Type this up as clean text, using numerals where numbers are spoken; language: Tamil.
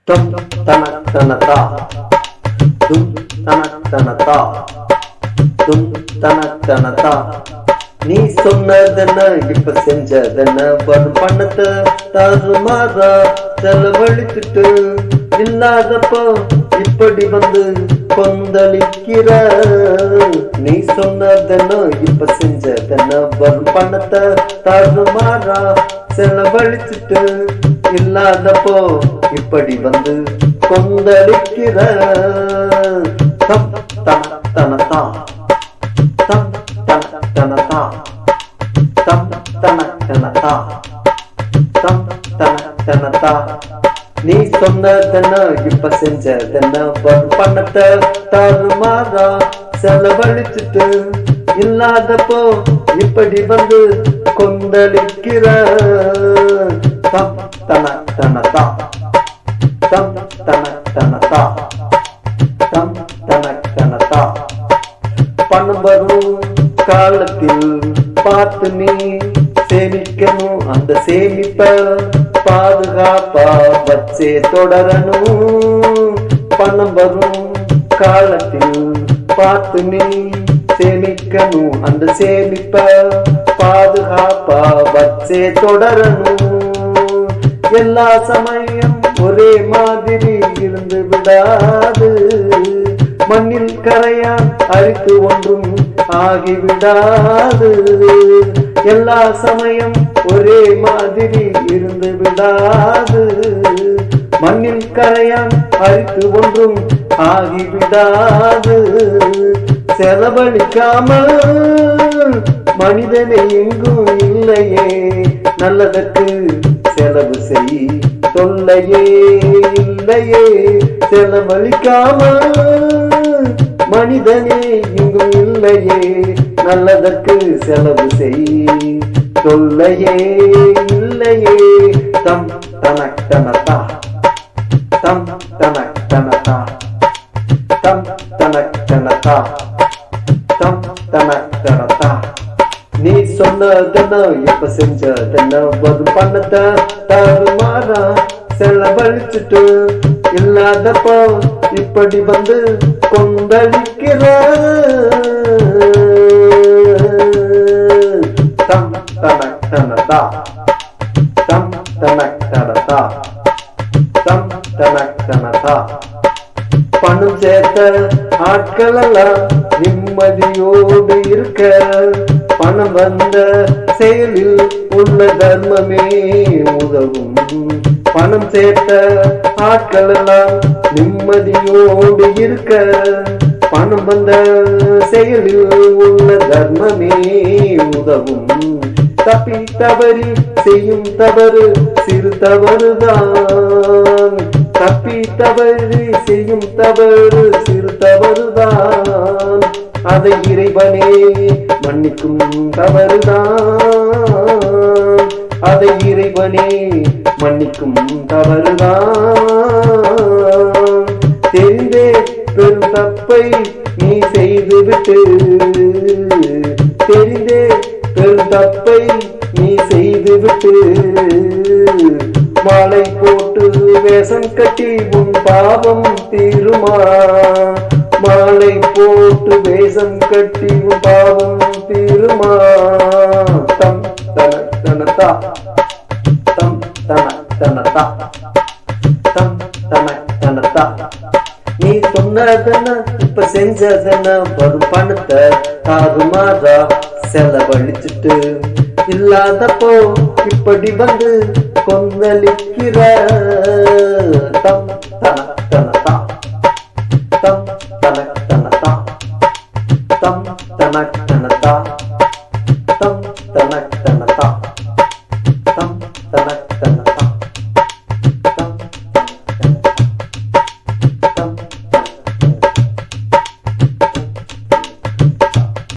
Tum tanak tanata, tum tanak tanata, tum tanak tanata. நீ சொன்னதென்ன இப்ப செஞ்சதென்ன வரும் பணத்தை தாறுமாறா செலவழித்துட்டு இல்லாதப்போ இப்படி வந்து கொந்தளிக்கிற. நீ சொன்னதென்ன இப்ப செஞ்சதென்ன வரும் பணத்தை தாறுமாறா செலவழித்துட்டு இல்லாதப்போ இப்படி வந்து கொந்தளிக்கிற. தம் தன தனதா தம் தன தனதா தம் தன தனதா தம் தன தனதா. நீ சொன்னதென்ன இப்ப செஞ்சதென்ன வரும் பணத்தை தாறுமாறா செலவழிச்சுட்டு இல்லாதப்போ இப்படி வந்து கொந்தளிக்கிற. தம் தன தனதா தம் தன தனதா தம் தன தனதா. பணம் வரும் காலத்தில் பார்த்து நீ சேமிக்கணும், அந்த சேமிப்ப பாதுகாப்பா வச்சே தொடரணும். பணம் வரும் காலத்தில் பார்த்து நீ சேமிக்கணும், அந்த சேமிப்ப பாதுகாப்பா வச்சே தொடரணும். எல்லா சமயம் ஒரே மாதிரி இருந்து விடாது, மண்ணில் கரையான் அழித்து ஒன்றும் ஆகிவிடாது. எல்லா சமயம் ஒரே மாதிரி இருந்து விடாது, மண்ணில் கரையான் அழித்து ஒன்றும் ஆகிவிடாது. செலவழிக்காமல் மனிதனை எங்கும் இல்லையே, நல்லதற்கு செலவு செய் தொல்லையே இல்லையே. செலவழிக்காமல் மனிதனே இங்கும் இல்லையே, நல்லதற்கு செலவு செய் தொல்லையே இல்லையே. தம் தனக் தனதா தம் தனக் தனதா தம் தனக் தனதா தம் தனக் தனதா. நீ சொன்னதென்ன இப்ப செஞ்சதென்ன வரும் பணத்தை தாறுமாறா செலவழிச்சுட்டு இல்லாதப்போ இப்படி வந்து கொந்தளிக்கிற. தம் தனக் தனதா தம் தனக் தனதா தம் தனக் தனதா. பணம் சேர்த்த ஆட்களெல்லாம் நிம்மதியோடு இருக்க, பணம் வந்த செயலில் உள்ள தர்மமே உதவும். பணம் சேர்த்த ஆட்களெல்லாம் நிம்மதியோடு இருக்க, பணம் வந்த செயலில் உள்ள தர்மமே உதவும். தப்பி தவறி செய்யும் தவறு சிறு தவறுதான், தப்பி தவறி செய்யும் தவறு சிறு தவறுதான். அதை இறைவனே மன்னிக்கும் தவறுதான், அதை இறைவனே மன்னிக்கும் தவறுதான். தெரிந்தே பெரும் தப்பை நீ செய்துவிட்டு, தெரிந்தே பெரும் தப்பை நீ செய்துவிட்டு, மாலை போட்டு வேஷம் கட்டி உன் பாவம் தீருமா. மாலை போட்டு வேஷம் கட்டி உன் பாவம் தீருமா. தம் தன தனதா தம் தன தனதா தம் தன தனதா. நீ சொன்னதென்ன இப்ப செஞ்சதென்ன வரும் பணத்தை தாறுமாறா செலவழிச்சுட்டு இல்லாதப்போ இப்படி வந்து கொந்தளிக்கிற. தம்